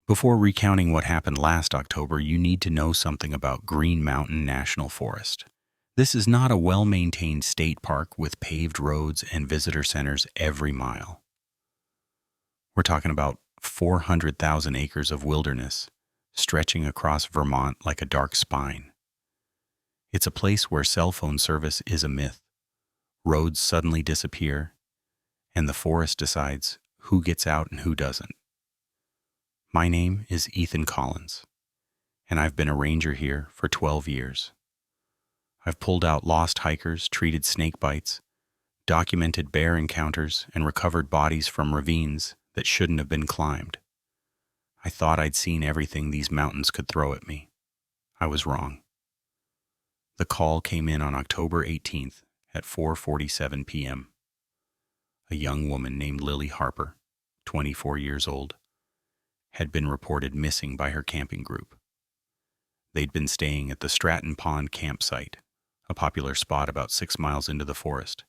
Before recounting what happened last October, you need to know something about Green Mountain National Forest. This is not a well-maintained state park with paved roads and visitor centers every mile. We're talking about 400,000 acres of wilderness stretching across Vermont like a dark spine. It's a place where cell phone service is a myth. Roads suddenly disappear, and the forest decides who gets out and who doesn't. My name is Ethan Collins, and I've been a ranger here for 12 years. I've pulled out lost hikers, treated snake bites, documented bear encounters, and recovered bodies from ravines that shouldn't have been climbed. I thought I'd seen everything these mountains could throw at me. I was wrong. The call came in on October 18th at 4:47 p.m. A young woman named Lily Harper, 24 years old, had been reported missing by her camping group. They'd been staying at the Stratton Pond campsite, a popular spot about 6 miles into the forest.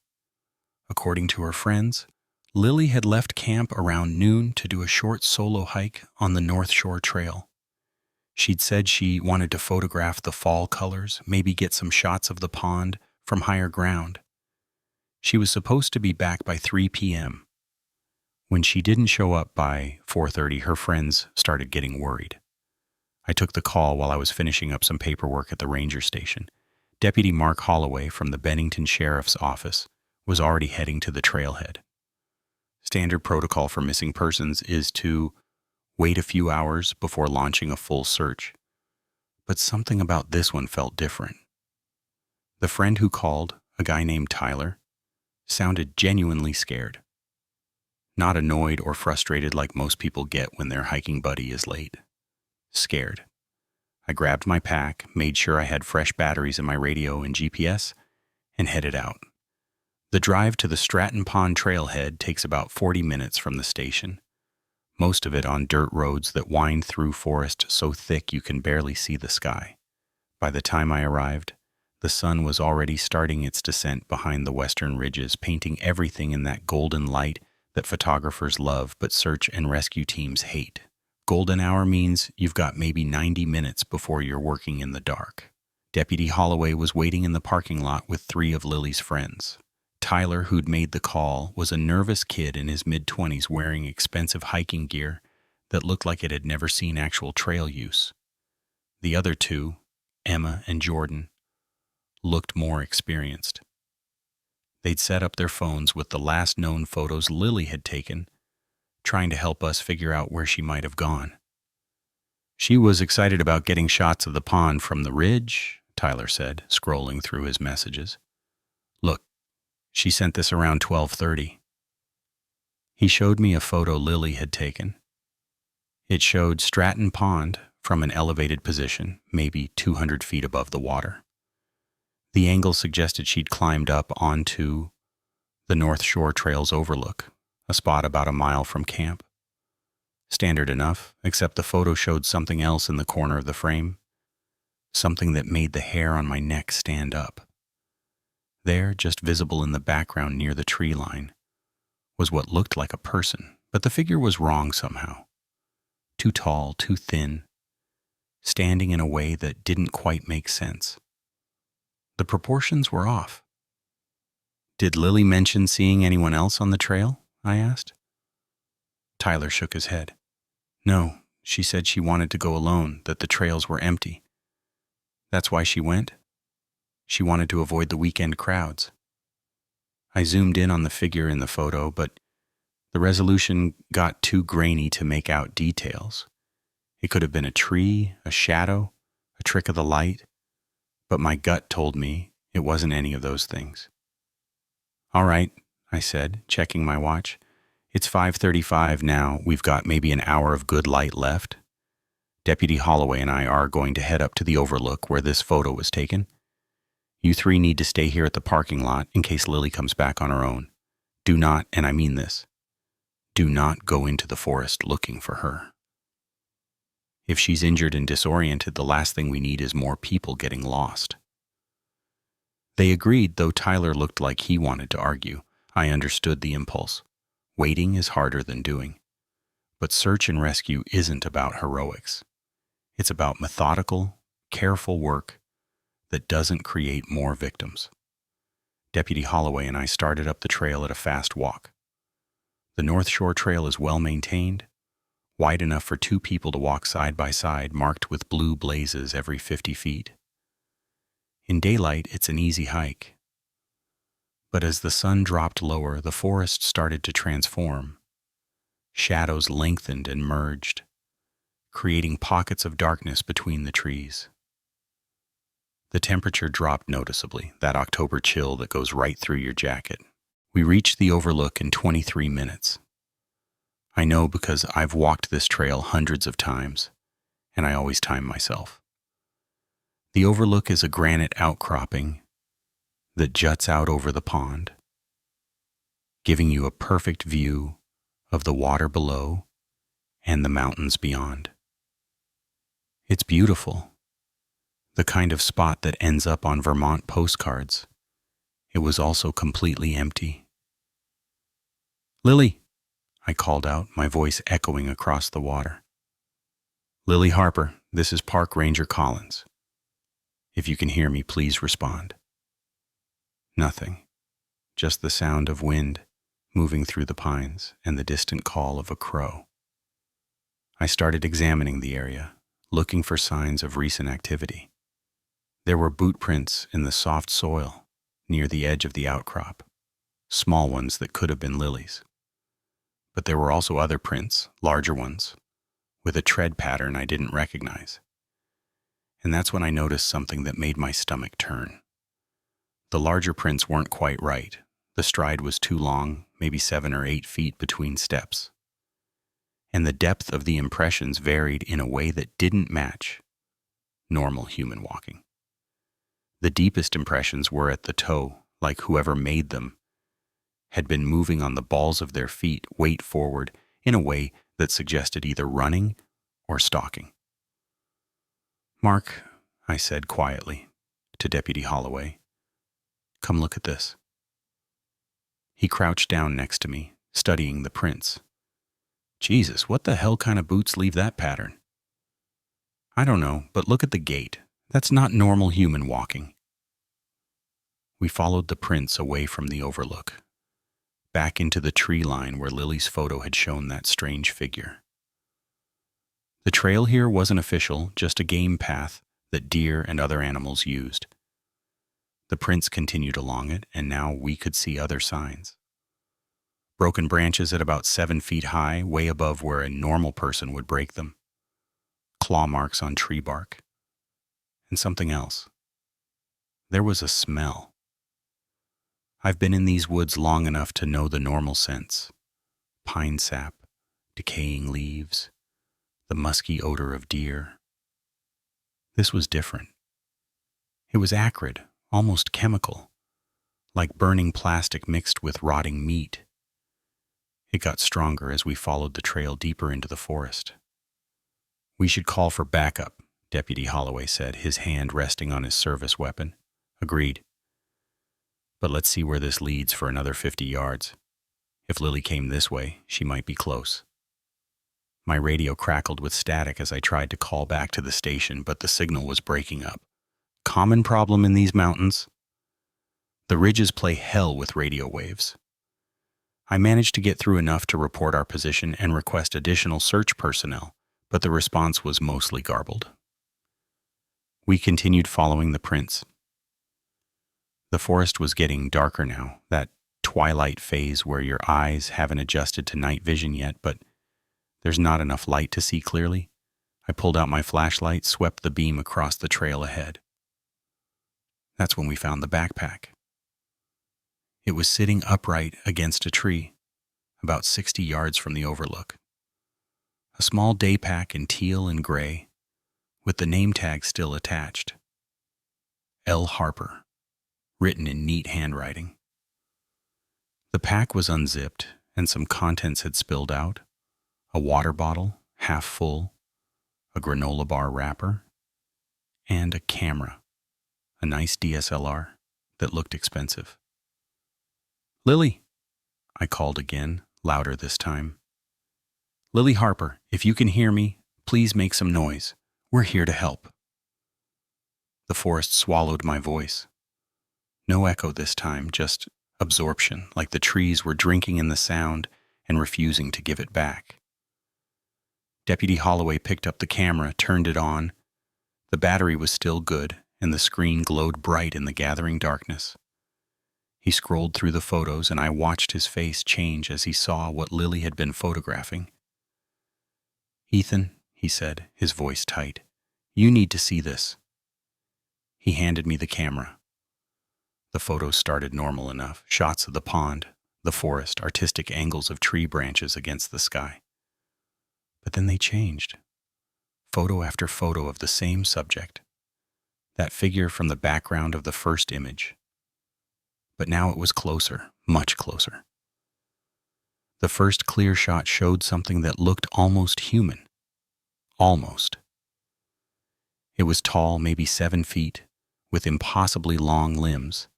According to her friends, Lily had left camp around noon to do a short solo hike on the North Shore Trail. She'd said she wanted to photograph the fall colors, maybe get some shots of the pond from higher ground. She was supposed to be back by 3 p.m. When she didn't show up by 4:30, her friends started getting worried. I took the call while I was finishing up some paperwork at the ranger station. Deputy Mark Holloway from the Bennington Sheriff's Office was already heading to the trailhead. Standard protocol for missing persons is to wait a few hours before launching a full search. But something about this one felt different. The friend who called, a guy named Tyler, sounded genuinely scared. Not annoyed or frustrated like most people get when their hiking buddy is late. Scared. I grabbed my pack, made sure I had fresh batteries in my radio and GPS, and headed out. The drive to the Stratton Pond trailhead takes about 40 minutes from the station, most of it on dirt roads that wind through forest so thick you can barely see the sky. By the time I arrived, the sun was already starting its descent behind the western ridges, painting everything in that golden light that photographers love but search and rescue teams hate. Golden hour means you've got maybe 90 minutes before you're working in the dark. Deputy Holloway was waiting in the parking lot with 3 of Lily's friends. Tyler, who'd made the call, was a nervous kid in his mid-20s wearing expensive hiking gear that looked like it had never seen actual trail use. The other 2, Emma and Jordan, looked more experienced. They'd set up their phones with the last known photos Lily had taken, trying to help us figure out where she might have gone. She was excited about getting shots of the pond from the ridge, Tyler said, scrolling through his messages. Look, she sent this around 12:30. He showed me a photo Lily had taken. It showed Stratton Pond from an elevated position, maybe 200 feet above the water. The angle suggested she'd climbed up onto the North Shore Trail's overlook, a spot about a mile from camp. Standard enough, except the photo showed something else in the corner of the frame, something that made the hair on my neck stand up. There, just visible in the background near the tree line, was what looked like a person, but the figure was wrong somehow. Too tall, too thin, standing in a way that didn't quite make sense. The proportions were off. Did Lily mention seeing anyone else on the trail? I asked. Tyler shook his head. No, she said she wanted to go alone, that the trails were empty. That's why she went? She wanted to avoid the weekend crowds. I zoomed in on the figure in the photo, but the resolution got too grainy to make out details. It could have been a tree, a shadow, a trick of the light, but my gut told me it wasn't any of those things. All right, I said, checking my watch. It's 5:35 now. We've got maybe an hour of good light left. Deputy Holloway and I are going to head up to the overlook where this photo was taken. You 3 need to stay here at the parking lot in case Lily comes back on her own. Do not, and I mean this, do not go into the forest looking for her. If she's injured and disoriented, the last thing we need is more people getting lost. They agreed, though Tyler looked like he wanted to argue. I understood the impulse. Waiting is harder than doing. But search and rescue isn't about heroics. It's about methodical, careful work that doesn't create more victims. Deputy Holloway and I started up the trail at a fast walk. The North Shore Trail is well maintained, wide enough for 2 people to walk side by side, marked with blue blazes every 50 feet. In daylight, it's an easy hike. But as the sun dropped lower, the forest started to transform. Shadows lengthened and merged, creating pockets of darkness between the trees. The temperature dropped noticeably, that October chill that goes right through your jacket. We reached the overlook in 23 minutes. I know because I've walked this trail hundreds of times, and I always time myself. The overlook is a granite outcropping that juts out over the pond, giving you a perfect view of the water below and the mountains beyond. It's beautiful, the kind of spot that ends up on Vermont postcards. It was also completely empty. "Lily," I called out, my voice echoing across the water. "Lily Harper, this is Park Ranger Collins. If you can hear me, please respond." Nothing, just the sound of wind moving through the pines and the distant call of a crow. I started examining the area, looking for signs of recent activity. There were boot prints in the soft soil near the edge of the outcrop, small ones that could have been Lily's. But there were also other prints, larger ones, with a tread pattern I didn't recognize. And that's when I noticed something that made my stomach turn. The larger prints weren't quite right. The stride was too long, maybe 7 or 8 feet between steps. And the depth of the impressions varied in a way that didn't match normal human walking. The deepest impressions were at the toe, like whoever made them had been moving on the balls of their feet, weight forward, in a way that suggested either running or stalking. "Mark," I said quietly to Deputy Holloway, "come look at this." He crouched down next to me, studying the prints. "Jesus, what the hell kind of boots leave that pattern?" "I don't know, but look at the gait. That's not normal human walking." We followed the prints away from the overlook, back into the tree line where Lily's photo had shown that strange figure. The trail here wasn't official, just a game path that deer and other animals used. The prints continued along it, and now we could see other signs. Broken branches at about 7 feet high, way above where a normal person would break them. Claw marks on tree bark. And something else. There was a smell. I've been in these woods long enough to know the normal scents. Pine sap, decaying leaves, the musky odor of deer. This was different. It was acrid, almost chemical, like burning plastic mixed with rotting meat. It got stronger as we followed the trail deeper into the forest. "We should call for backup," Deputy Holloway said, his hand resting on his service weapon. "Agreed. But let's see where this leads for another 50 yards. If Lily came this way, she might be close." My radio crackled with static as I tried to call back to the station, but the signal was breaking up. Common problem in these mountains. The ridges play hell with radio waves. I managed to get through enough to report our position and request additional search personnel, but the response was mostly garbled. We continued following the prints. The forest was getting darker now, that twilight phase where your eyes haven't adjusted to night vision yet, but there's not enough light to see clearly. I pulled out my flashlight, swept the beam across the trail ahead. That's when we found the backpack. It was sitting upright against a tree, about 60 yards from the overlook. A small day pack in teal and gray, with the name tag still attached. L. Harper, written in neat handwriting. The pack was unzipped, and some contents had spilled out. A water bottle, half full, a granola bar wrapper, and a camera, a nice DSLR that looked expensive. "Lily," I called again, louder this time. Lily Harper, if you can hear me, please make some noise. We're here to help. The forest swallowed my voice. No echo this time, just absorption, like the trees were drinking in the sound and refusing to give it back. Deputy Holloway picked up the camera, turned it on. The battery was still good, and the screen glowed bright in the gathering darkness. He scrolled through the photos, and I watched his face change as he saw what Lily had been photographing. "Ethan," he said, his voice tight, "you need to see this." He handed me the camera. The photos started normal enough, shots of the pond, the forest, artistic angles of tree branches against the sky. But then they changed. Photo after photo of the same subject. That figure from the background of the first image. But now it was closer, much closer. The first clear shot showed something that looked almost human. Almost. It was tall, maybe 7 feet, with impossibly long limbs.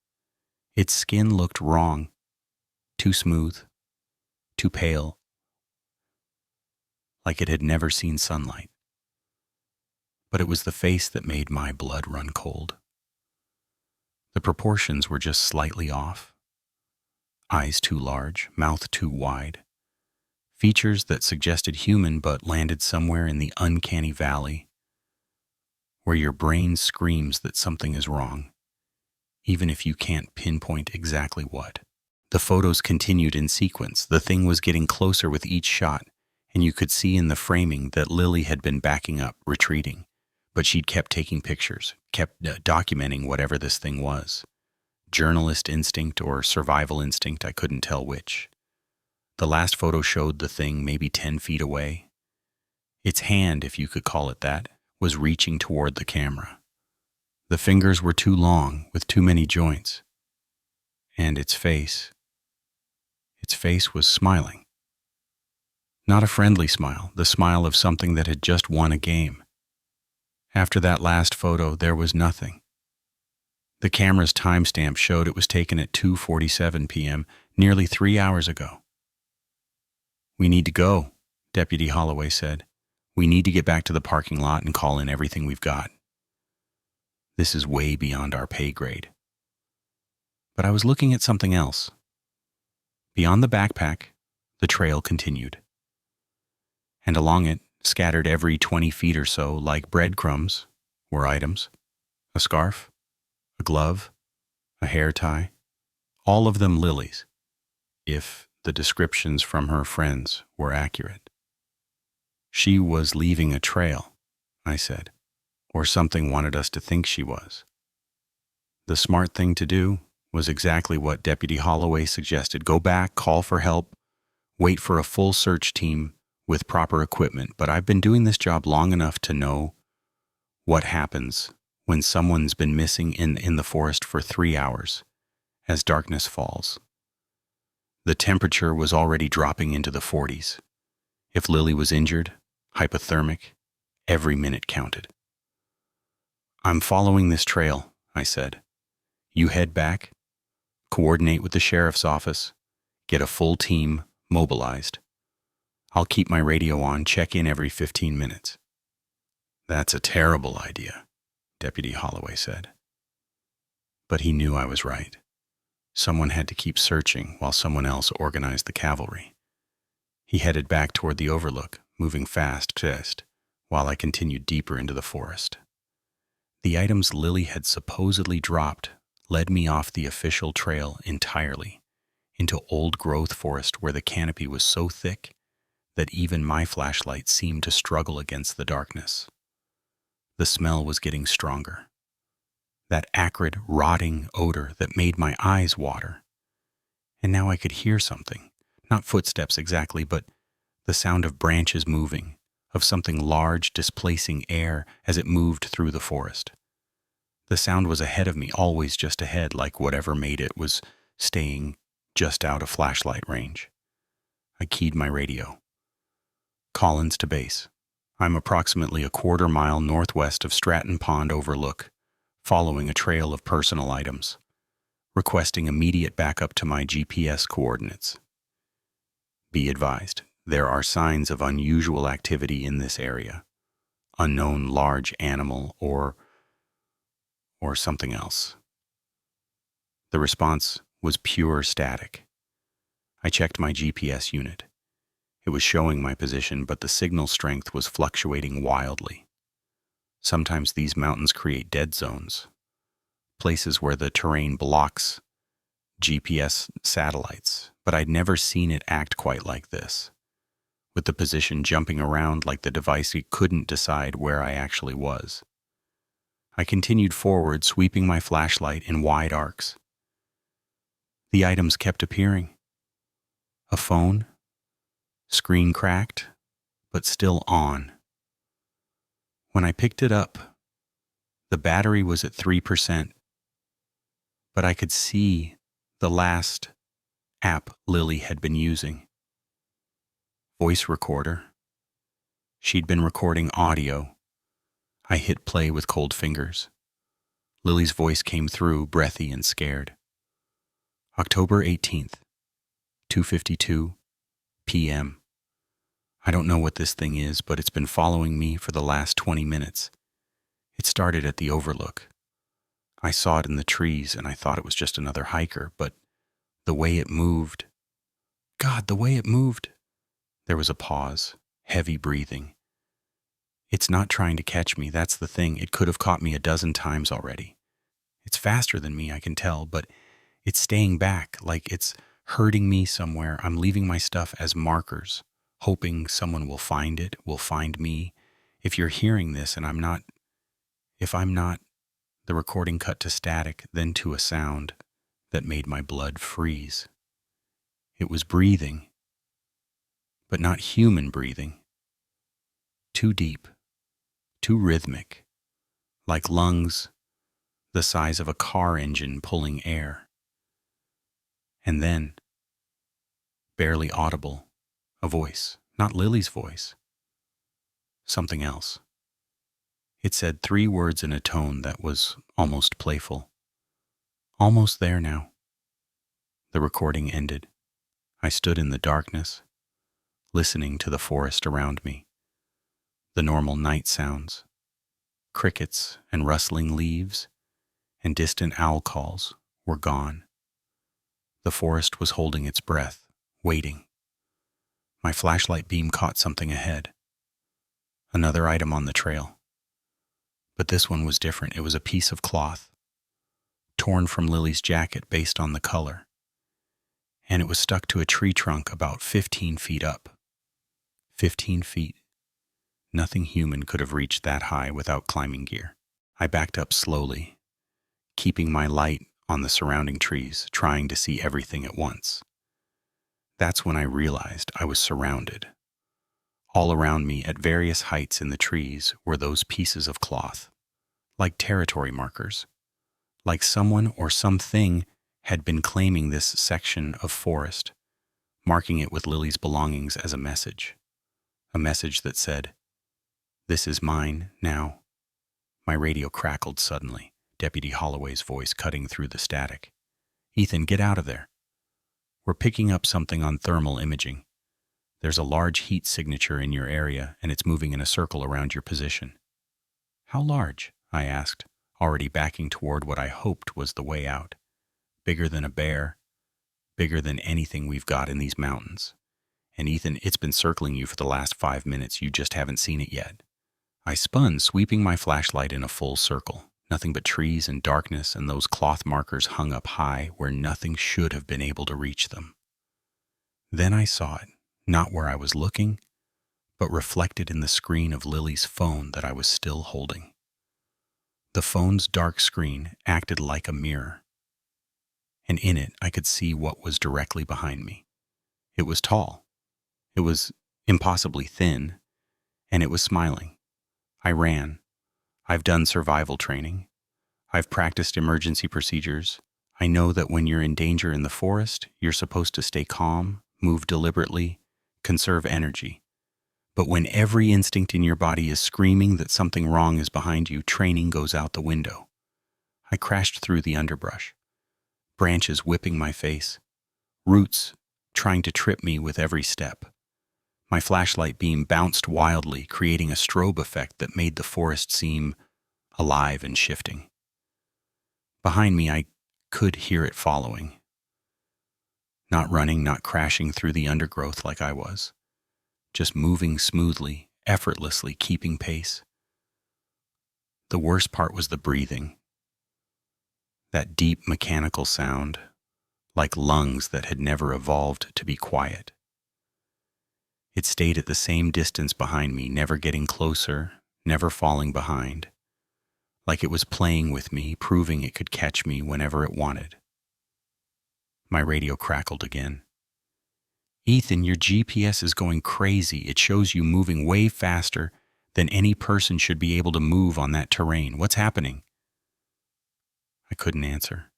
Its skin looked wrong, too smooth, too pale, like it had never seen sunlight. But it was the face that made my blood run cold. The proportions were just slightly off. Eyes too large, mouth too wide. Features that suggested human but landed somewhere in the uncanny valley, where your brain screams that something is wrong, even if you can't pinpoint exactly what. The photos continued in sequence. The thing was getting closer with each shot, and you could see in the framing that Lily had been backing up, retreating. But she'd kept taking pictures, kept documenting whatever this thing was. Journalist instinct or survival instinct, I couldn't tell which. The last photo showed the thing maybe 10 feet away. Its hand, if you could call it that, was reaching toward the camera. The fingers were too long, with too many joints. And its face was smiling. Not a friendly smile, the smile of something that had just won a game. After that last photo, there was nothing. The camera's timestamp showed it was taken at 2:47 p.m., nearly 3 hours ago. "We need to go," Deputy Holloway said. "We need to get back to the parking lot and call in everything we've got. This is way beyond our pay grade." But I was looking at something else. Beyond the backpack, the trail continued. And along it, scattered every 20 feet or so, like breadcrumbs, were items. A scarf, a glove, a hair tie, all of them Lily's, if the descriptions from her friends were accurate. "She was leaving a trail," I said, "or something wanted us to think she was." The smart thing to do was exactly what Deputy Holloway suggested. Go back, call for help, wait for a full search team with proper equipment. But I've been doing this job long enough to know what happens when someone's been missing in the forest for 3 hours as darkness falls. The temperature was already dropping into the 40s. If Lily was injured, hypothermic, every minute counted. "I'm following this trail," I said. "You head back, coordinate with the sheriff's office, get a full team mobilized. I'll keep my radio on, check in every 15 minutes. "That's a terrible idea," Deputy Holloway said. But he knew I was right. Someone had to keep searching while someone else organized the cavalry. He headed back toward the overlook, moving fast, while I continued deeper into the forest. The items Lily had supposedly dropped led me off the official trail entirely, into old-growth forest where the canopy was so thick that even my flashlight seemed to struggle against the darkness. The smell was getting stronger. That acrid, rotting odor that made my eyes water. And now I could hear something, not footsteps exactly, but the sound of branches moving, of something large displacing air as it moved through the forest. The sound was ahead of me, always just ahead, like whatever made it was staying just out of flashlight range. I keyed my radio. "Collins to base. I'm approximately a quarter mile northwest of Stratton Pond Overlook, following a trail of personal items, requesting immediate backup to my GPS coordinates. Be advised, There are signs of unusual activity in this area. Unknown large animal or something else. The response was pure static. I checked my GPS unit. It was showing my position, but the signal strength was fluctuating wildly. Sometimes these mountains create dead zones, places where the terrain blocks GPS satellites, but I'd never seen it act quite like this, with the position jumping around like the device couldn't decide where I actually was. I continued forward, sweeping my flashlight in wide arcs. The items kept appearing. A phone, screen cracked, but still on. When I picked it up, the battery was at 3%, but I could see the last app Lily had been using. Voice recorder. She'd been recording audio. I hit play with cold fingers. Lily's voice came through, breathy and scared. October 18th, 2:52 p.m. I don't know what this thing is, but it's been following me for the last 20 minutes. It started at the overlook. I saw it in the trees and I thought it was just another hiker, but the way it moved. God, the way it moved. There was a pause, heavy breathing. It's not trying to catch me, that's the thing. It could have caught me a dozen times already. It's faster than me, I can tell, but it's staying back, like it's herding me somewhere. I'm leaving my stuff as markers, hoping someone will find it, will find me. If you're hearing this and if I'm not, the recording cut to static, then to a sound that made my blood freeze. It was breathing, but not human breathing. Too deep, too rhythmic, like lungs the size of a car engine pulling air. And then, barely audible, a voice, not Lily's voice, something else. It said 3 words in a tone that was almost playful. Almost there now. The recording ended. I stood in the darkness, listening to the forest around me. The normal night sounds, crickets and rustling leaves, and distant owl calls were gone. The forest was holding its breath, waiting. My flashlight beam caught something ahead. Another item on the trail. But this one was different. It was a piece of cloth, torn from Lily's jacket based on the color, and it was stuck to a tree trunk about 15 feet up. 15 feet. Nothing human could have reached that high without climbing gear. I backed up slowly, keeping my light on the surrounding trees, trying to see everything at once. That's when I realized I was surrounded. All around me, at various heights in the trees, were those pieces of cloth, like territory markers, like someone or something had been claiming this section of forest, marking it with Lily's belongings as a message that said, "This is mine now." My radio crackled suddenly, Deputy Holloway's voice cutting through the static. "Ethan, get out of there. We're picking up something on thermal imaging. There's a large heat signature in your area, and it's moving in a circle around your position." "How large?" I asked, already backing toward what I hoped was the way out. "Bigger than a bear, bigger than anything we've got in these mountains. And Ethan, it's been circling you for the last 5 minutes. You just haven't seen it yet." I spun, sweeping my flashlight in a full circle. Nothing but trees and darkness, and those cloth markers hung up high where nothing should have been able to reach them. Then I saw it, not where I was looking, but reflected in the screen of Lily's phone that I was still holding. The phone's dark screen acted like a mirror, and in it I could see what was directly behind me. It was tall. It was impossibly thin, and it was smiling. I ran. I've done survival training. I've practiced emergency procedures. I know that when you're in danger in the forest, you're supposed to stay calm, move deliberately, conserve energy. But when every instinct in your body is screaming that something wrong is behind you, training goes out the window. I crashed through the underbrush, branches whipping my face, roots trying to trip me with every step. My flashlight beam bounced wildly, creating a strobe effect that made the forest seem alive and shifting. Behind me, I could hear it following. Not running, not crashing through the undergrowth like I was. Just moving smoothly, effortlessly, keeping pace. The worst part was the breathing. That deep mechanical sound, like lungs that had never evolved to be quiet. It stayed at the same distance behind me, never getting closer, never falling behind. Like it was playing with me, proving it could catch me whenever it wanted. My radio crackled again. "Ethan, your GPS is going crazy. It shows you moving way faster than any person should be able to move on that terrain. What's happening?" I couldn't answer.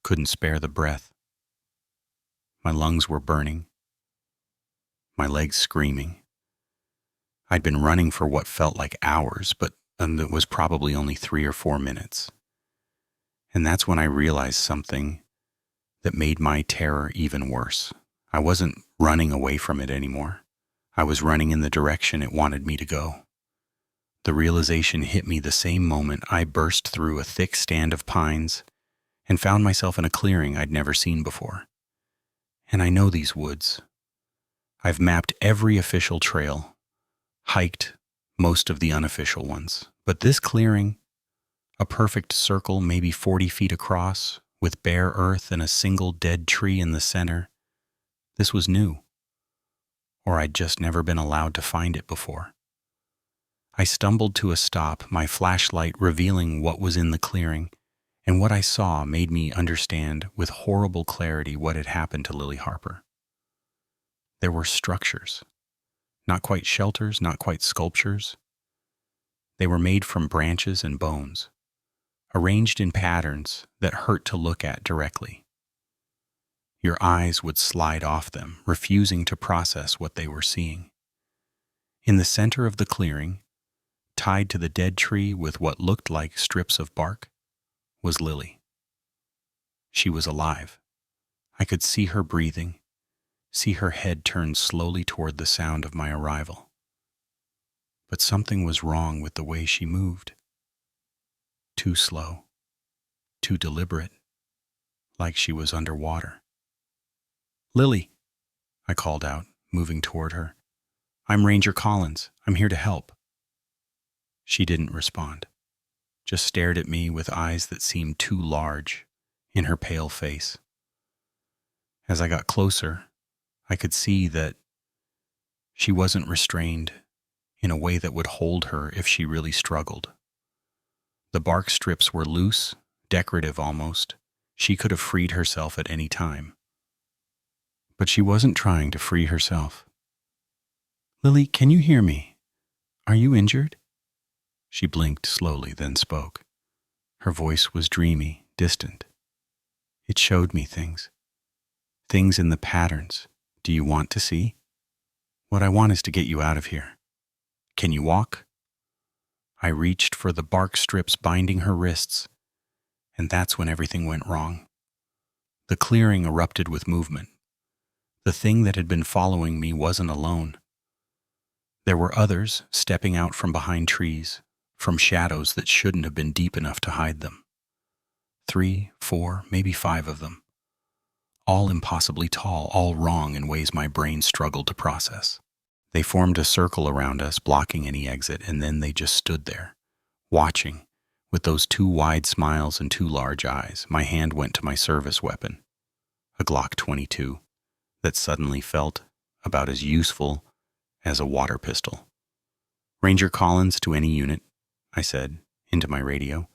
Couldn't spare the breath. My lungs were burning. My legs screaming. I'd been running for what felt like hours, but it was probably only 3 or 4 minutes. And that's when I realized something that made my terror even worse. I wasn't running away from it anymore. I was running in the direction it wanted me to go. The realization hit me the same moment I burst through a thick stand of pines and found myself in a clearing I'd never seen before. And I know these woods. I've mapped every official trail, hiked most of the unofficial ones. But this clearing, a perfect circle maybe 40 feet across, with bare earth and a single dead tree in the center, this was new. Or I'd just never been allowed to find it before. I stumbled to a stop, my flashlight revealing what was in the clearing, and what I saw made me understand with horrible clarity what had happened to Lily Harper. There were structures. Not quite shelters, not quite sculptures. They were made from branches and bones, arranged in patterns that hurt to look at directly. Your eyes would slide off them, refusing to process what they were seeing. In the center of the clearing, tied to the dead tree with what looked like strips of bark, was Lily. She was alive. I could see her breathing, see her head turn slowly toward the sound of my arrival. But something was wrong with the way she moved. Too slow, too deliberate, like she was underwater. "Lily," I called out, moving toward her. "I'm Ranger Collins. I'm here to help." She didn't respond, just stared at me with eyes that seemed too large in her pale face. As I got closer, I could see that she wasn't restrained in a way that would hold her if she really struggled. The bark strips were loose, decorative almost. She could have freed herself at any time. But she wasn't trying to free herself. "Lily, can you hear me? Are you injured?" She blinked slowly, then spoke. Her voice was dreamy, distant. It showed me things. Things in the patterns. "Do you want to see?" "What I want is to get you out of here." "Can you walk?" I reached for the bark strips binding her wrists, and that's when everything went wrong. The clearing erupted with movement. The thing that had been following me wasn't alone. There were others stepping out from behind trees, from shadows that shouldn't have been deep enough to hide them. 3, 4, maybe 5 of them. All impossibly tall, all wrong in ways my brain struggled to process. They formed a circle around us, blocking any exit, and then they just stood there, watching, with those 2 wide smiles and 2 large eyes. My hand went to my service weapon, a Glock 22, that suddenly felt about as useful as a water pistol. "Ranger Collins to any unit," I said, into my radio,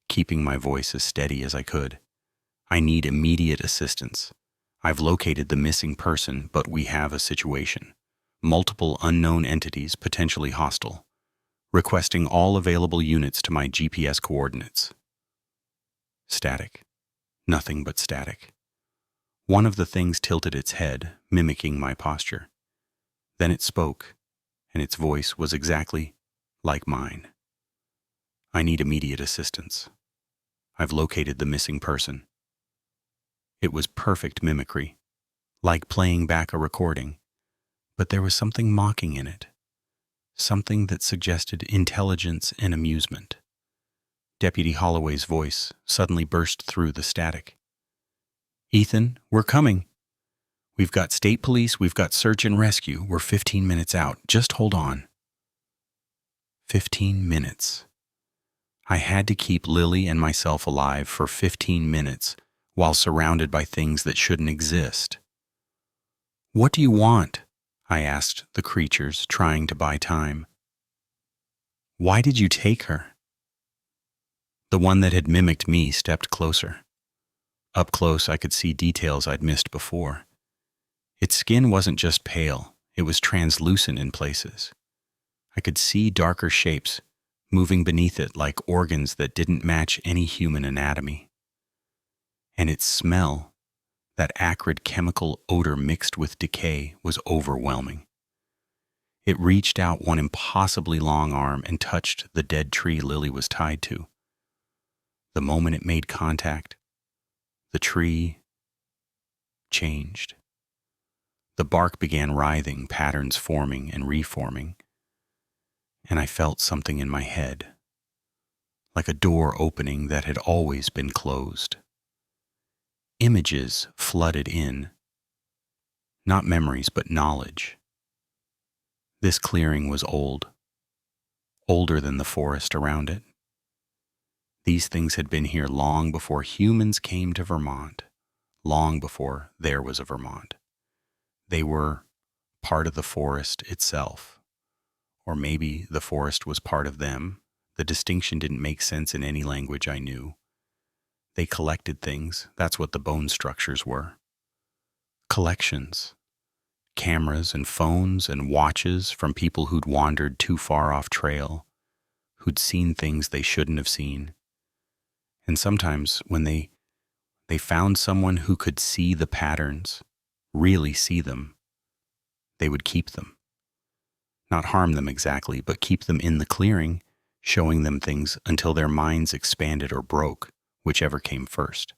keeping my voice as steady as I could. "I need immediate assistance. I've located the missing person, but we have a situation. Multiple unknown entities, potentially hostile. Requesting all available units to my GPS coordinates." Static. Nothing but static. One of the things tilted its head, mimicking my posture. Then it spoke, and its voice was exactly like mine. "I need immediate assistance. I've located the missing person." It was perfect mimicry, like playing back a recording, but there was something mocking in it, something that suggested intelligence and amusement. Deputy Holloway's voice suddenly burst through the static. "Ethan, we're coming. We've got state police, we've got search and rescue. We're 15 minutes out. Just hold on." 15 minutes. I had to keep Lily and myself alive for 15 minutes while surrounded by things that shouldn't exist. "What do you want?" I asked the creatures, trying to buy time. "Why did you take her?" The one that had mimicked me stepped closer. Up close, I could see details I'd missed before. Its skin wasn't just pale, it was translucent in places. I could see darker shapes moving beneath it like organs that didn't match any human anatomy. And its smell, that acrid chemical odor mixed with decay, was overwhelming. It reached out one impossibly long arm and touched the dead tree Lily was tied to. The moment it made contact, the tree changed. The bark began writhing, patterns forming and reforming, and I felt something in my head, like a door opening that had always been closed. Images flooded in, not memories but knowledge. This clearing was old, older than the forest around it. These things had been here long before humans came to Vermont, long before there was a Vermont. They were part of the forest itself, or maybe the forest was part of them. The distinction didn't make sense in any language I knew. They collected things, that's what the bone structures were. Collections. Cameras and phones and watches from people who'd wandered too far off trail, who'd seen things they shouldn't have seen. And sometimes when they found someone who could see the patterns, really see them, they would keep them. Not harm them exactly, but keep them in the clearing, showing them things until their minds expanded or broke, whichever came first.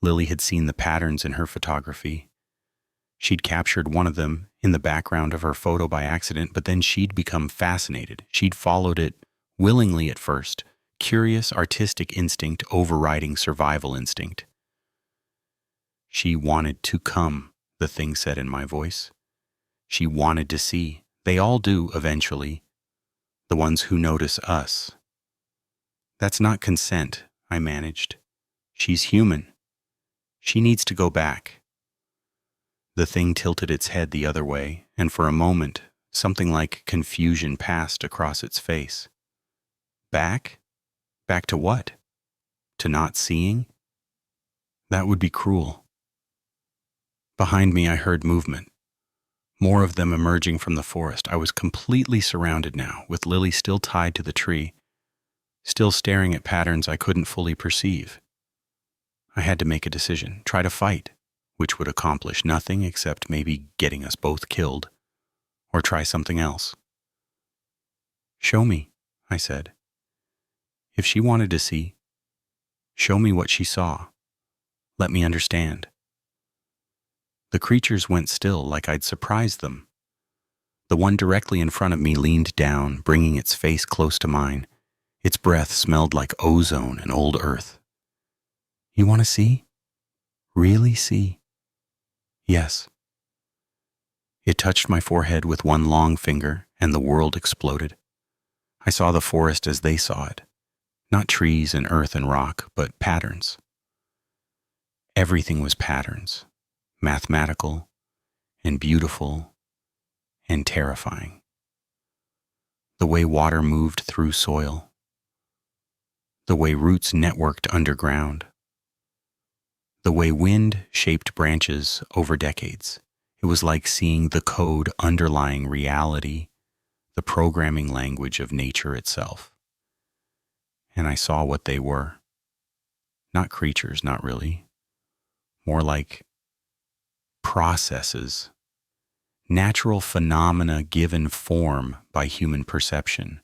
Lily had seen the patterns in her photography. She'd captured one of them in the background of her photo by accident, but then she'd become fascinated. She'd followed it willingly at first, curious artistic instinct overriding survival instinct. She wanted to come, the thing said in my voice. She wanted to see. They all do eventually. The ones who notice us. "That's not consent," I managed. "She's human. She needs to go back." The thing tilted its head the other way, and for a moment, something like confusion passed across its face. Back? Back to what? To not seeing? That would be cruel. Behind me, I heard movement. More of them emerging from the forest. I was completely surrounded now, with Lily still tied to the tree, still staring at patterns I couldn't fully perceive. I had to make a decision, try to fight, which would accomplish nothing except maybe getting us both killed, or try something else. "Show me," I said. If she wanted to see, show me what she saw. Let me understand. The creatures went still, like I'd surprised them. The one directly in front of me leaned down, bringing its face close to mine. Its breath smelled like ozone and old earth. "You want to see? Really see?" "Yes." It touched my forehead with one long finger, and the world exploded. I saw the forest as they saw it. Not trees and earth and rock, but patterns. Everything was patterns, mathematical and beautiful and terrifying. The way water moved through soil, the way roots networked underground, the way wind shaped branches over decades. It was like seeing the code underlying reality, the programming language of nature itself. And I saw what they were. Not creatures, not really. More like processes, natural phenomena given form by human perception.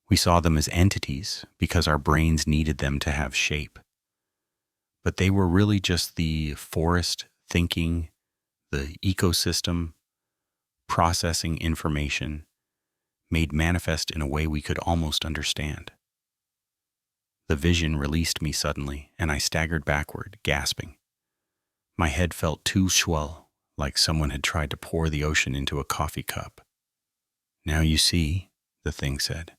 We saw them as entities because our brains needed them to have shape. But they were really just the forest thinking, the ecosystem processing information, made manifest in a way we could almost understand. The vision released me suddenly, and I staggered backward, gasping. My head felt too swell, like someone had tried to pour the ocean into a coffee cup. "Now you see," the thing said.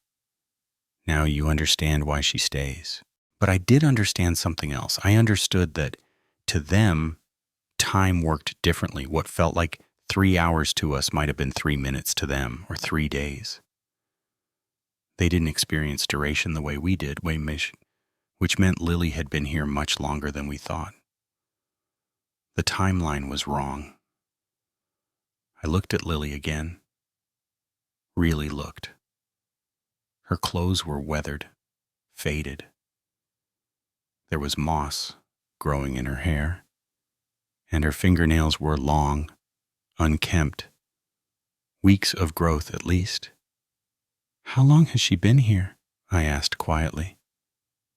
"Now you understand why she stays." But I did understand something else. I understood that, to them, time worked differently. What felt like 3 hours to us might have been 3 minutes to them, or 3 days. They didn't experience duration the way we did, which meant Lily had been here much longer than we thought. The timeline was wrong. I looked at Lily again. Really looked. Her clothes were weathered, faded. There was moss growing in her hair, and her fingernails were long, unkempt. Weeks of growth at least. "How long has she been here?" I asked quietly.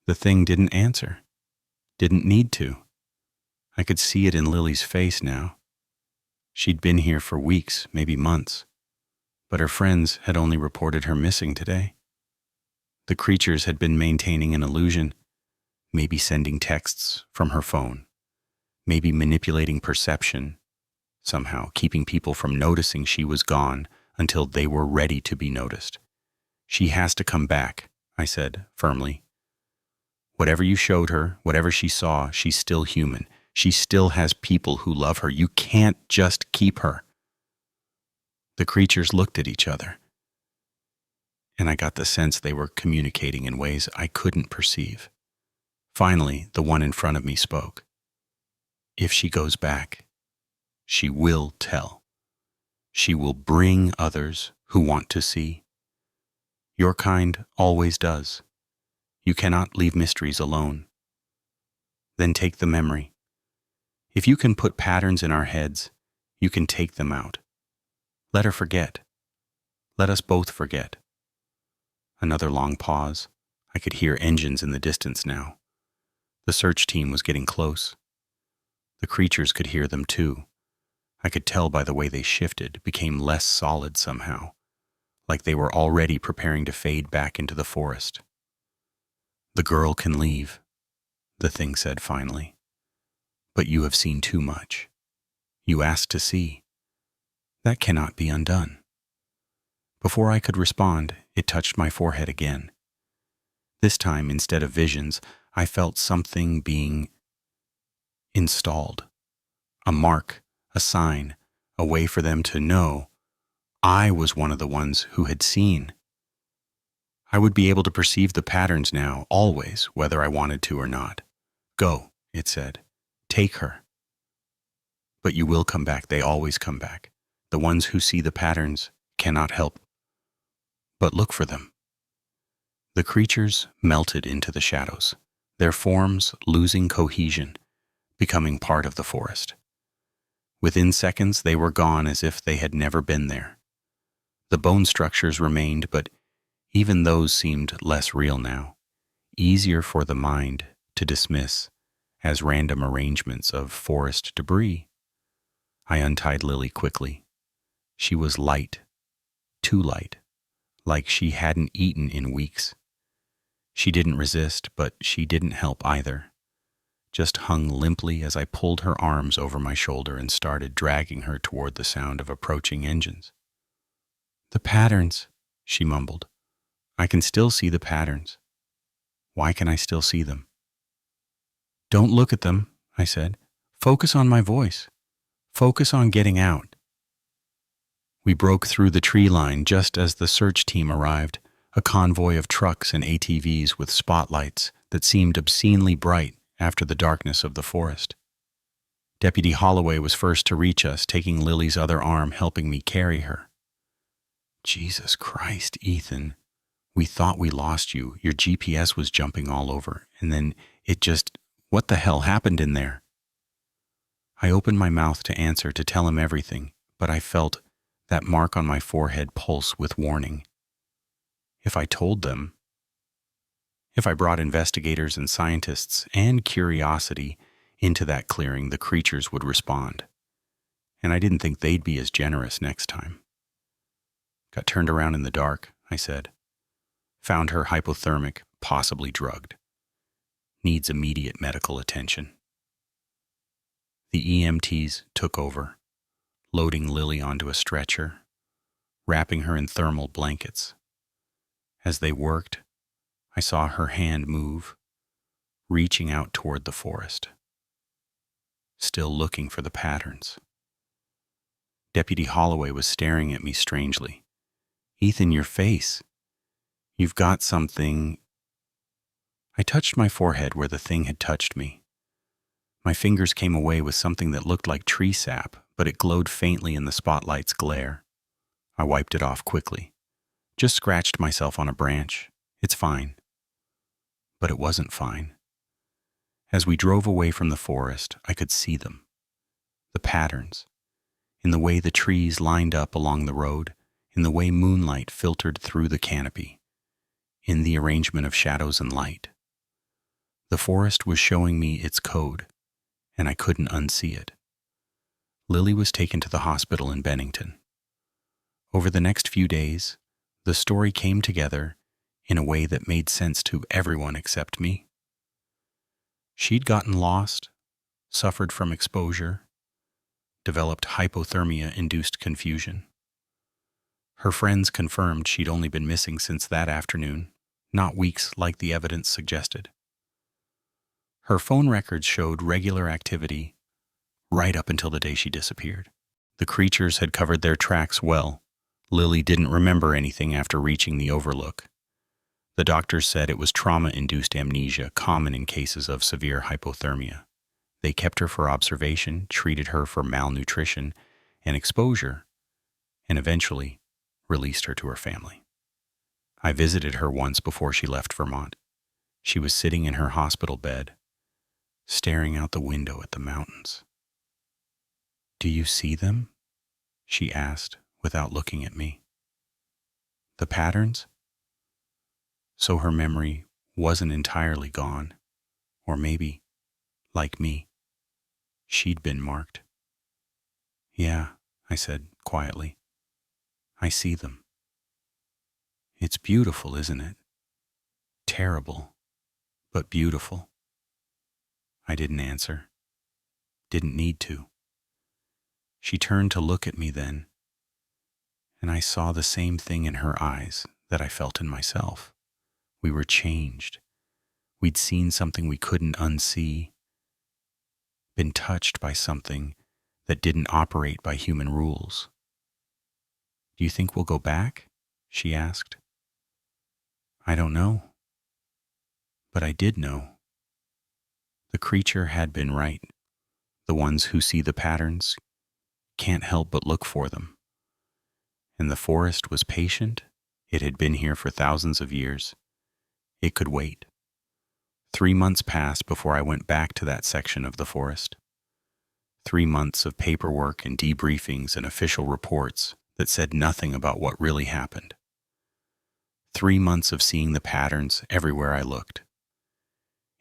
The thing didn't answer. Didn't need to. I could see it in Lily's face now. She'd been here for weeks, maybe months, but her friends had only reported her missing today. The creatures had been maintaining an illusion, maybe sending texts from her phone, maybe manipulating perception, somehow keeping people from noticing she was gone until they were ready to be noticed. "She has to come back," I said firmly. "Whatever you showed her, whatever she saw, she's still human. She still has people who love her. You can't just keep her." The creatures looked at each other, and I got the sense they were communicating in ways I couldn't perceive. Finally, the one in front of me spoke. "If she goes back, she will tell. She will bring others who want to see. Your kind always does. You cannot leave mysteries alone. Then take the memory. If you can put patterns in our heads, you can take them out. Let her forget. Let us both forget." Another long pause. I could hear engines in the distance now. The search team was getting close. The creatures could hear them too. I could tell by the way they shifted, became less solid somehow, like they were already preparing to fade back into the forest. "The girl can leave," the thing said finally. "But you have seen too much. You asked to see. That cannot be undone." Before I could respond, it touched my forehead again. This time, instead of visions, I felt something being installed. A mark, a sign, a way for them to know I was one of the ones who had seen. I would be able to perceive the patterns now, always, whether I wanted to or not. "Go," it said. "Take her. But you will come back. They always come back. The ones who see the patterns cannot help but look for them." The creatures melted into the shadows, their forms losing cohesion, becoming part of the forest. Within seconds, they were gone as if they had never been there. The bone structures remained, but even those seemed less real now, easier for the mind to dismiss as random arrangements of forest debris. I untied Lily quickly. She was light, too light, like she hadn't eaten in weeks. She didn't resist, but she didn't help either. Just hung limply as I pulled her arms over my shoulder and started dragging her toward the sound of approaching engines. "The patterns," she mumbled. "I can still see the patterns." "Why can I still see them?" "Don't look at them," I said. "Focus on my voice. Focus on getting out." We broke through the tree line just as the search team arrived, a convoy of trucks and ATVs with spotlights that seemed obscenely bright after the darkness of the forest. Deputy Holloway was first to reach us, taking Lily's other arm, helping me carry her. "Jesus Christ, Ethan. We thought we lost you. Your GPS was jumping all over, and then it just... What the hell happened in there?" I opened my mouth to answer, to tell him everything, but I felt that mark on my forehead pulse with warning. If I told them, if I brought investigators and scientists and curiosity into that clearing, the creatures would respond. and I didn't think they'd be as generous next time. Got turned around in the dark, I said. Found her hypothermic, possibly drugged. Needs immediate medical attention. The EMTs took over, loading Lily onto a stretcher, wrapping her in thermal blankets. As they worked, I saw her hand move, reaching out toward the forest, still looking for the patterns. Deputy Holloway was staring at me strangely. "Ethan, your face. You've got something." I touched my forehead where the thing had touched me. My fingers came away with something that looked like tree sap, but it glowed faintly in the spotlight's glare. I wiped it off quickly. Just scratched myself on a branch. It's fine. But it wasn't fine. As we drove away from the forest, I could see them. The patterns. In the way the trees lined up along the road, in the way moonlight filtered through the canopy, in the arrangement of shadows and light. The forest was showing me its code, and I couldn't unsee it. Lily was taken to the hospital in Bennington. Over the next few days, the story came together in a way that made sense to everyone except me. She'd gotten lost, suffered from exposure, developed hypothermia-induced confusion. Her friends confirmed she'd only been missing since that afternoon, not weeks like the evidence suggested. Her phone records showed regular activity right up until the day she disappeared. The creatures had covered their tracks well. Lily didn't remember anything after reaching the overlook. The doctors said it was trauma-induced amnesia, common in cases of severe hypothermia. They kept her for observation, treated her for malnutrition and exposure, and eventually released her to her family. I visited her once before she left Vermont. She was sitting in her hospital bed, staring out the window at the mountains. "Do you see them?" she asked without looking at me. "The patterns?" So her memory wasn't entirely gone, or maybe, like me, she'd been marked. "Yeah," I said quietly. "I see them. It's beautiful, isn't it? Terrible, but beautiful." I didn't answer. Didn't need to. She turned to look at me then, and I saw the same thing in her eyes that I felt in myself. We were changed. We'd seen something we couldn't unsee, been touched by something that didn't operate by human rules. "Do you think we'll go back?" she asked. I don't know. But I did know. The creature had been right. The ones who see the patterns can't help but look for them. And the forest was patient. It had been here for thousands of years. It could wait. 3 months passed before I went back to that section of the forest. 3 months of paperwork and debriefings and official reports that said nothing about what really happened. 3 months of seeing the patterns everywhere I looked.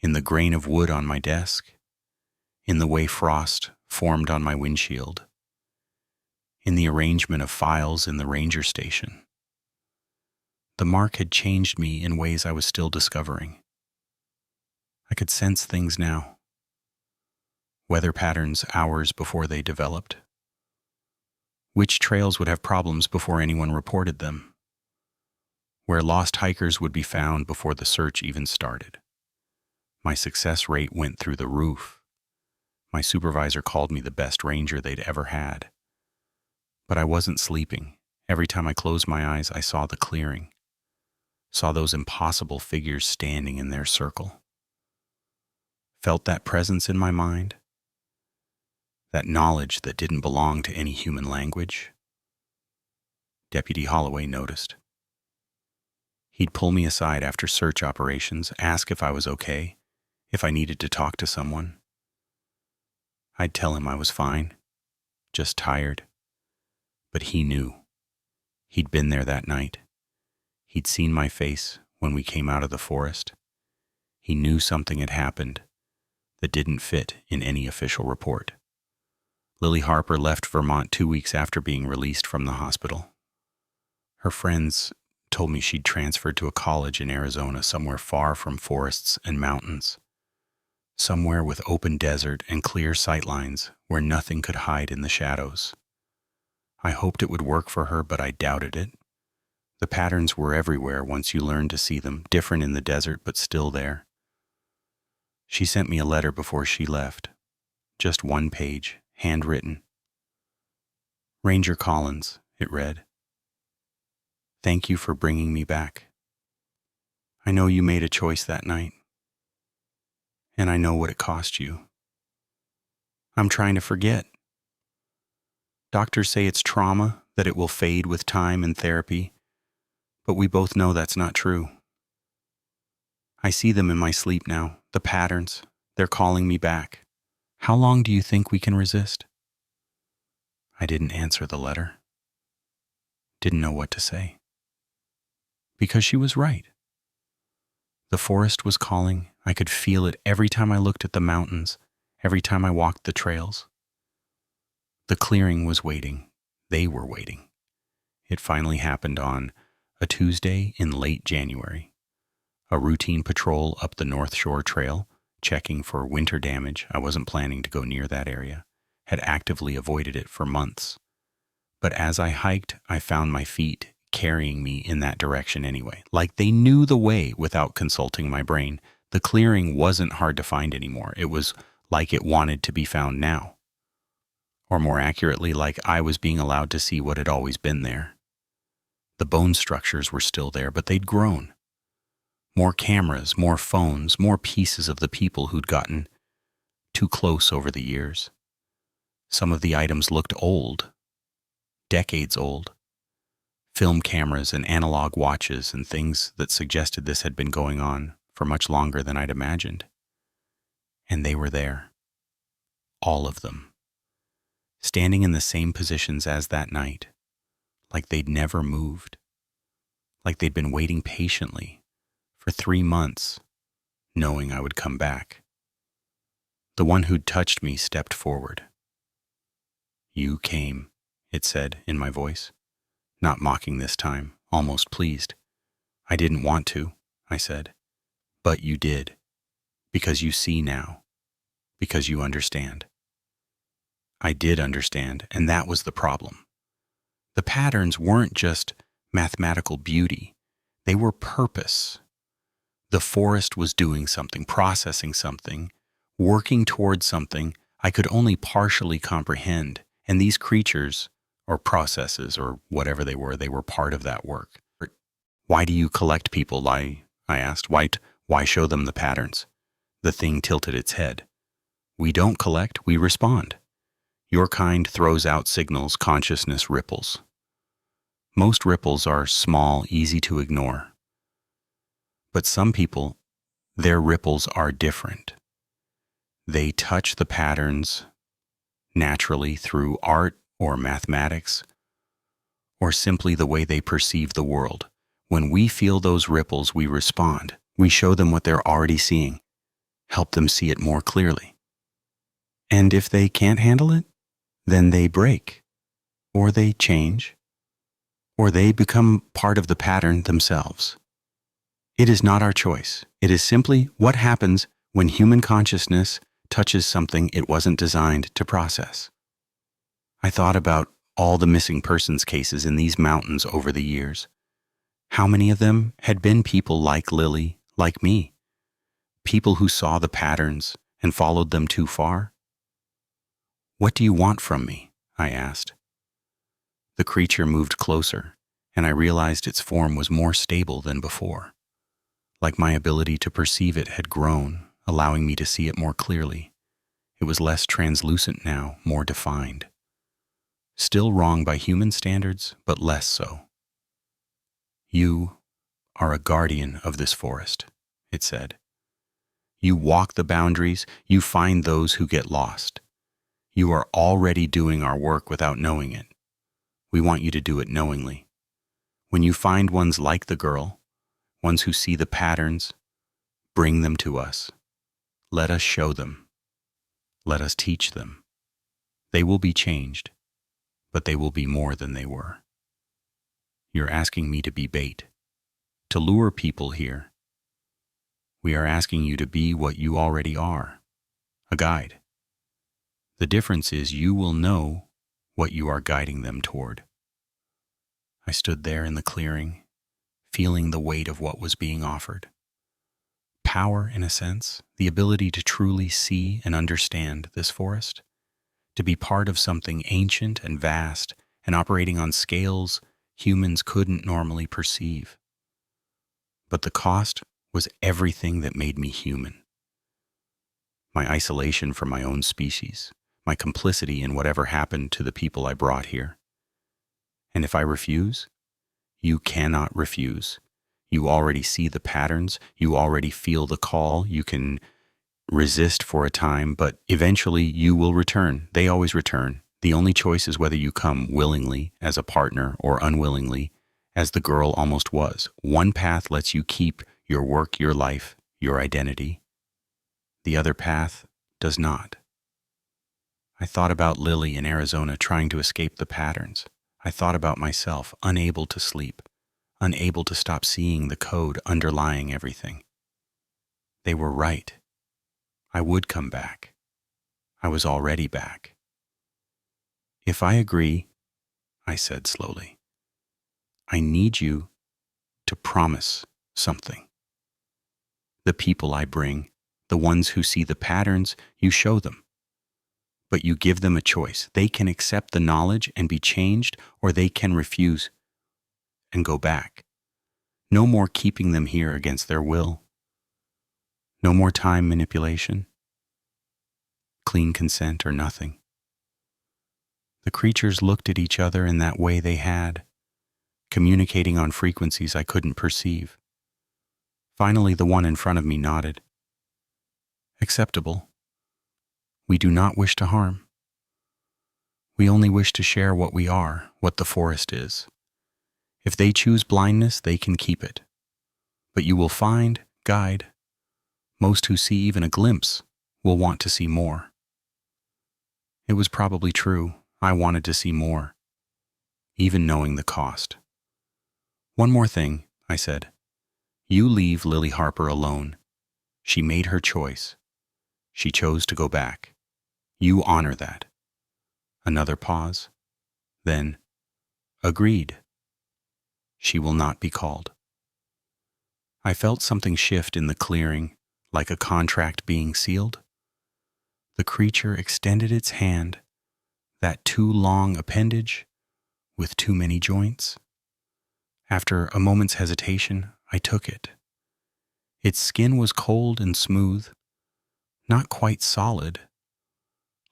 In the grain of wood on my desk, in the way frost formed on my windshield, in the arrangement of files in the ranger station. The mark had changed me in ways I was still discovering. I could sense things now. Weather patterns hours before they developed. Which trails would have problems before anyone reported them. Where lost hikers would be found before the search even started. My success rate went through the roof. My supervisor called me the best ranger they'd ever had. But I wasn't sleeping. Every time I closed my eyes, I saw the clearing. Saw those impossible figures standing in their circle. Felt that presence in my mind. That knowledge that didn't belong to any human language. Deputy Holloway noticed. He'd pull me aside after search operations, ask if I was okay, if I needed to talk to someone. I'd tell him I was fine, just tired. But he knew. He'd been there that night. He'd seen my face when we came out of the forest. He knew something had happened that didn't fit in any official report. Lily Harper left Vermont 2 weeks after being released from the hospital. Her friends told me she'd transferred to a college in Arizona, somewhere far from forests and mountains, somewhere with open desert and clear sightlines where nothing could hide in the shadows. I hoped it would work for her, but I doubted it. The patterns were everywhere once you learned to see them, different in the desert, but still there. She sent me a letter before she left. Just 1 page, handwritten. Ranger Collins, it read. Thank you for bringing me back. I know you made a choice that night, and I know what it cost you. I'm trying to forget. Doctors say it's trauma, that it will fade with time and therapy, but we both know that's not true. I see them in my sleep now, the patterns. They're calling me back. How long do you think we can resist? I didn't answer the letter. Didn't know what to say. Because she was right. The forest was calling. I could feel it every time I looked at the mountains, every time I walked the trails. The clearing was waiting. They were waiting. It finally happened on a Tuesday in late January. A routine patrol up the North Shore Trail, checking for winter damage. I wasn't planning to go near that area. Had actively avoided it for months. But as I hiked, I found my feet carrying me in that direction anyway. Like they knew the way without consulting my brain. The clearing wasn't hard to find anymore. It was like it wanted to be found now. Or more accurately, like I was being allowed to see what had always been there. The bone structures were still there, but they'd grown. More cameras, more phones, more pieces of the people who'd gotten too close over the years. Some of the items looked old, decades old. Film cameras and analog watches and things that suggested this had been going on for much longer than I'd imagined. And they were there. All of them. Standing in the same positions as that night. Like they'd never moved. Like they'd been waiting patiently for 3 months, knowing I would come back. The one who'd touched me stepped forward. You came, it said in my voice, not mocking this time, almost pleased. I didn't want to, I said, but you did, because you see now, because you understand. I did understand, and that was the problem. The patterns weren't just mathematical beauty, they were purpose. The forest was doing something, processing something, working towards something I could only partially comprehend, and these creatures, or processes, or whatever they were part of that work. Why do you collect people? I asked. Why show them the patterns? The thing tilted its head. We don't collect, we respond. Your kind throws out signals, consciousness ripples. Most ripples are small, easy to ignore. But some people, their ripples are different. They touch the patterns naturally through art or mathematics, or simply the way they perceive the world. When we feel those ripples, we respond. We show them what they're already seeing, help them see it more clearly. And if they can't handle it, then they break, or they change, or they become part of the pattern themselves. It is not our choice. It is simply what happens when human consciousness touches something it wasn't designed to process. I thought about all the missing persons cases in these mountains over the years. How many of them had been people like Lily, like me? People who saw the patterns and followed them too far? What do you want from me? I asked. The creature moved closer, and I realized its form was more stable than before. Like my ability to perceive it had grown, allowing me to see it more clearly. It was less translucent now, more defined. Still wrong by human standards, but less so. You are a guardian of this forest, it said. You walk the boundaries, you find those who get lost. You are already doing our work without knowing it. We want you to do it knowingly. When you find ones like the girl, ones who see the patterns, bring them to us. Let us show them. Let us teach them. They will be changed, but they will be more than they were. You're asking me to be bait, to lure people here. We are asking you to be what you already are, a guide. The difference is you will know what you are guiding them toward. I stood there in the clearing, feeling the weight of what was being offered. Power, in a sense, the ability to truly see and understand this forest, to be part of something ancient and vast and operating on scales humans couldn't normally perceive. But the cost was everything that made me human. My isolation from my own species, my complicity in whatever happened to the people I brought here. And if I refuse, you cannot refuse. You already see the patterns, you already feel the call, you can resist for a time, but eventually you will return. They always return. The only choice is whether you come willingly as a partner or unwillingly, as the girl almost was. One path lets you keep your work, your life, your identity. The other path does not. I thought about Lily in Arizona trying to escape the patterns. I thought about myself, unable to sleep, unable to stop seeing the code underlying everything. They were right. I would come back. I was already back. If I agree, I said slowly, I need you to promise something. The people I bring, the ones who see the patterns, you show them. But you give them a choice. They can accept the knowledge and be changed, or they can refuse and go back. No more keeping them here against their will. No more time manipulation. Clean consent or nothing. The creatures looked at each other in that way they had, communicating on frequencies I couldn't perceive. Finally, the one in front of me nodded. Acceptable. We do not wish to harm. We only wish to share what we are, what the forest is. If they choose blindness, they can keep it. But you will find, guide, most who see even a glimpse will want to see more. It was probably true. I wanted to see more, even knowing the cost. One more thing, I said. You leave Lily Harper alone. She made her choice. She chose to go back. You honor that. Another pause. Then, agreed. She will not be called. I felt something shift in the clearing, like a contract being sealed. The creature extended its hand, that too long appendage with too many joints. After a moment's hesitation, I took it. Its skin was cold and smooth, not quite solid,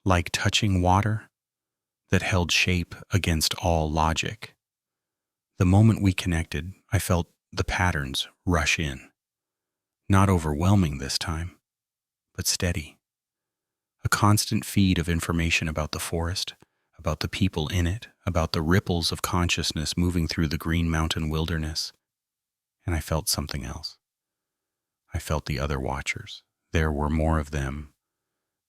like touching water that held shape against all logic. The moment we connected, I felt the patterns rush in. Not overwhelming this time, but steady. A constant feed of information about the forest, about the people in it, about the ripples of consciousness moving through the Green Mountain wilderness. And I felt something else. I felt the other watchers. There were more of them,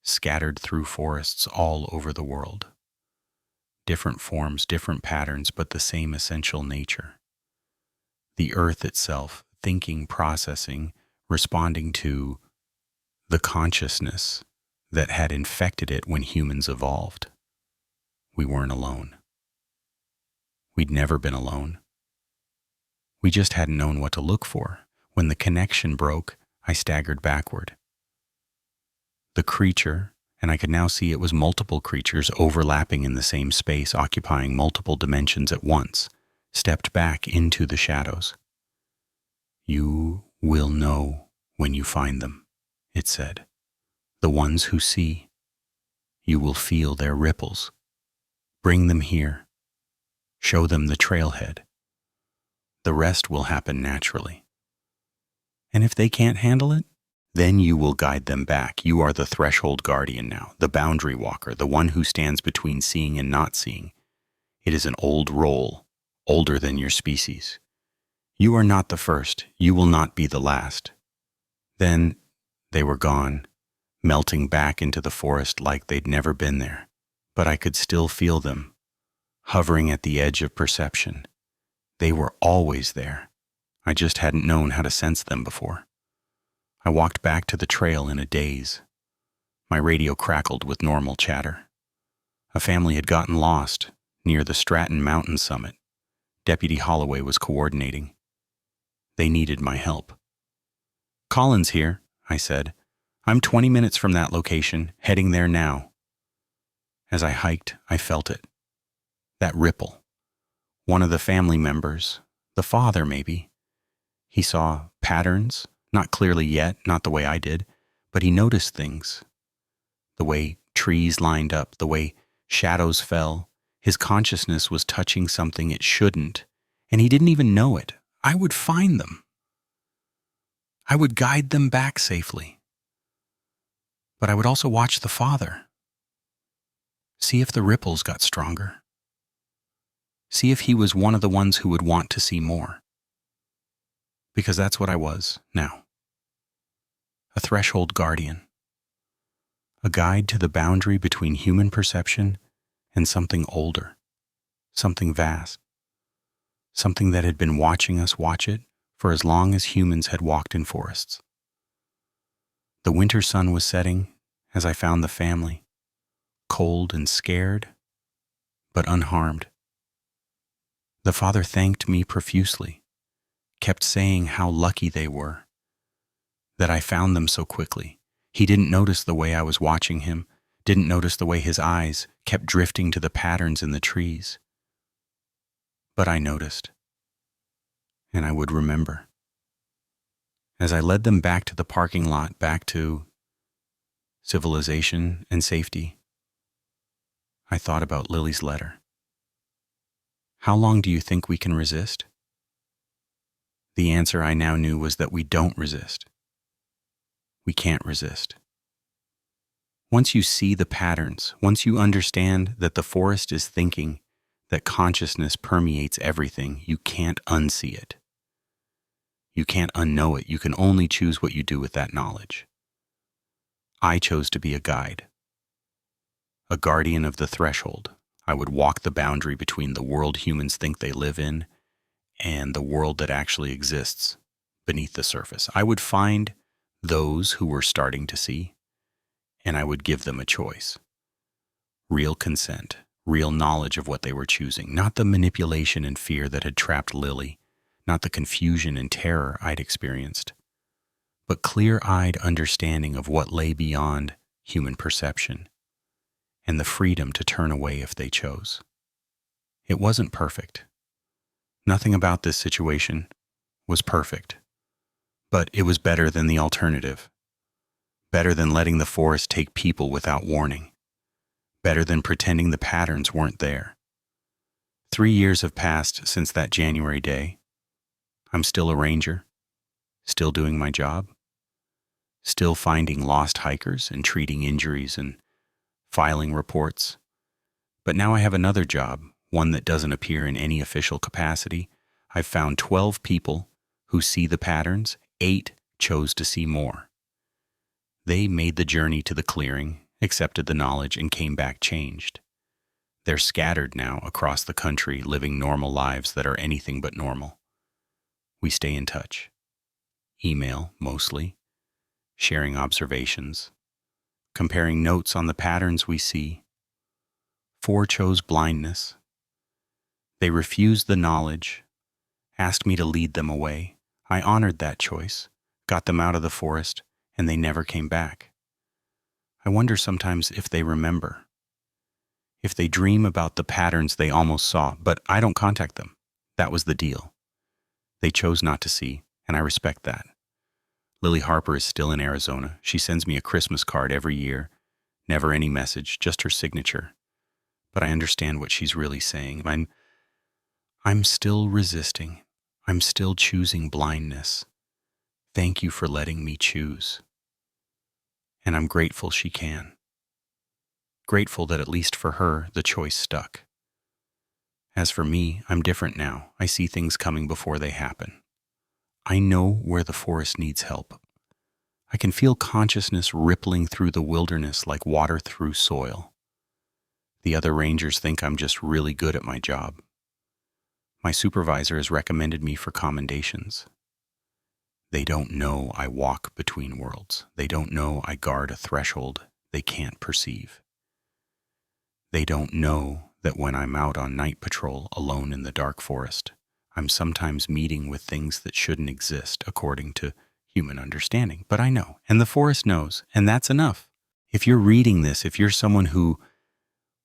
scattered through forests all over the world. Different forms, different patterns, but the same essential nature. The earth itself, thinking, processing, responding to the consciousness that had infected it when humans evolved. We weren't alone. We'd never been alone. We just hadn't known what to look for. When the connection broke, I staggered backward. The creature, and I could now see it was multiple creatures overlapping in the same space, occupying multiple dimensions at once, stepped back into the shadows. You will know when you find them, it said. The ones who see. You will feel their ripples. Bring them here. Show them the trailhead. The rest will happen naturally. And if they can't handle it, then you will guide them back. You are the threshold guardian now, the boundary walker, the one who stands between seeing and not seeing. It is an old role, older than your species. You are not the first. You will not be the last. Then they were gone, melting back into the forest like they'd never been there. but I could still feel them, hovering at the edge of perception. They were always there. I just hadn't known how to sense them before. I walked back to the trail in a daze. My radio crackled with normal chatter. A family had gotten lost near the Stratton Mountain summit. Deputy Holloway was coordinating. They needed my help. "Collins here," I said. "I'm 20 minutes from that location, heading there now." As I hiked, I felt it. That ripple. One of the family members, the father maybe. He saw patterns, not clearly yet, not the way I did, but he noticed things. The way trees lined up, the way shadows fell. His consciousness was touching something it shouldn't, and he didn't even know it. I would find them. I would guide them back safely. But I would also watch the father. See if the ripples got stronger. See if he was one of the ones who would want to see more. Because that's what I was now. A threshold guardian. A guide to the boundary between human perception and something older, something vast, something that had been watching us watch it for as long as humans had walked in forests. The winter sun was setting as I found the family, cold and scared, but unharmed. The father thanked me profusely, kept saying how lucky they were, that I found them so quickly. He didn't notice the way I was watching him, didn't notice the way his eyes kept drifting to the patterns in the trees. But I noticed, and I would remember. As I led them back to the parking lot, back to civilization and safety, I thought about Lily's letter. How long do you think we can resist? The answer I now knew was that we don't resist. We can't resist. Once you see the patterns, once you understand that the forest is thinking, that consciousness permeates everything, you can't unsee it. You can't unknow it. You can only choose what you do with that knowledge. I chose to be a guide, a guardian of the threshold. I would walk the boundary between the world humans think they live in and the world that actually exists beneath the surface. I would find those who were starting to see, and I would give them a choice. Real consent, real knowledge of what they were choosing, not the manipulation and fear that had trapped Lily, not the confusion and terror I'd experienced, but clear-eyed understanding of what lay beyond human perception, and the freedom to turn away if they chose. It wasn't perfect. Nothing about this situation was perfect, but it was better than the alternative. Better than letting the forest take people without warning. Better than pretending the patterns weren't there. 3 years have passed since that January day. I'm still a ranger, still doing my job, still finding lost hikers and treating injuries and filing reports. But now I have another job, one that doesn't appear in any official capacity. I've found 12 people who see the patterns. 8 chose to see more. They made the journey to the clearing, accepted the knowledge, and came back changed. They're scattered now across the country, living normal lives that are anything but normal. We stay in touch. Email, mostly. Sharing observations. Comparing notes on the patterns we see. 4 chose blindness. They refused the knowledge, asked me to lead them away. I honored that choice, got them out of the forest, and they never came back. I wonder sometimes if they remember, if they dream about the patterns they almost saw, but I don't contact them. That was the deal. They chose not to see, and I respect that. Lily Harper is still in Arizona. She sends me a Christmas card every year. Never any message, just her signature. But I understand what she's really saying. I'm still resisting. I'm still choosing blindness. Thank you for letting me choose. And I'm grateful she can. Grateful that at least for her, the choice stuck. As for me, I'm different now. I see things coming before they happen. I know where the forest needs help. I can feel consciousness rippling through the wilderness like water through soil. The other rangers think I'm just really good at my job. My supervisor has recommended me for commendations. They don't know I walk between worlds. They don't know I guard a threshold they can't perceive. They don't know that when I'm out on night patrol alone in the dark forest, I'm sometimes meeting with things that shouldn't exist according to human understanding. But I know, and the forest knows, and that's enough. If you're reading this, if you're someone who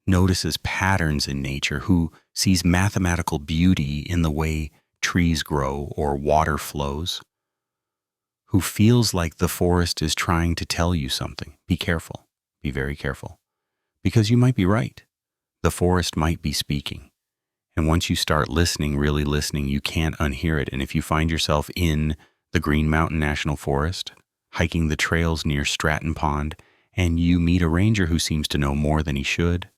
notices patterns in nature, who sees mathematical beauty in the way trees grow or water flows, who feels like the forest is trying to tell you something, be careful, be very careful, because you might be right. The forest might be speaking. And once you start listening, really listening, you can't unhear it. And if you find yourself in the Green Mountain National Forest, hiking the trails near Stratton Pond, and you meet a ranger who seems to know more than he should,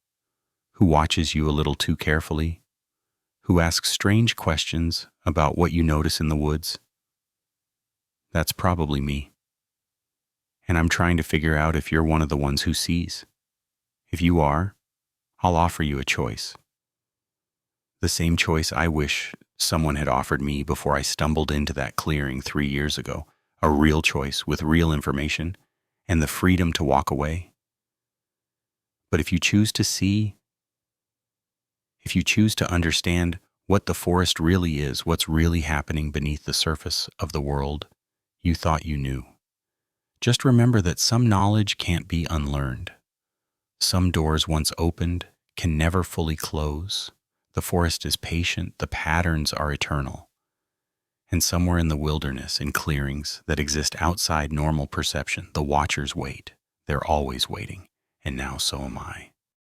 who watches you a little too carefully, who asks strange questions about what you notice in the woods, that's probably me. And I'm trying to figure out if you're one of the ones who sees. If you are, I'll offer you a choice. The same choice I wish someone had offered me before I stumbled into that clearing 3 years ago. A real choice with real information and the freedom to walk away. But if you choose to see, if you choose to understand what the forest really is, what's really happening beneath the surface of the world you thought you knew, just remember that some knowledge can't be unlearned. Some doors once opened can never fully close. The forest is patient, the patterns are eternal. And somewhere in the wilderness, in clearings that exist outside normal perception, the watchers wait. They're always waiting, and now so am I.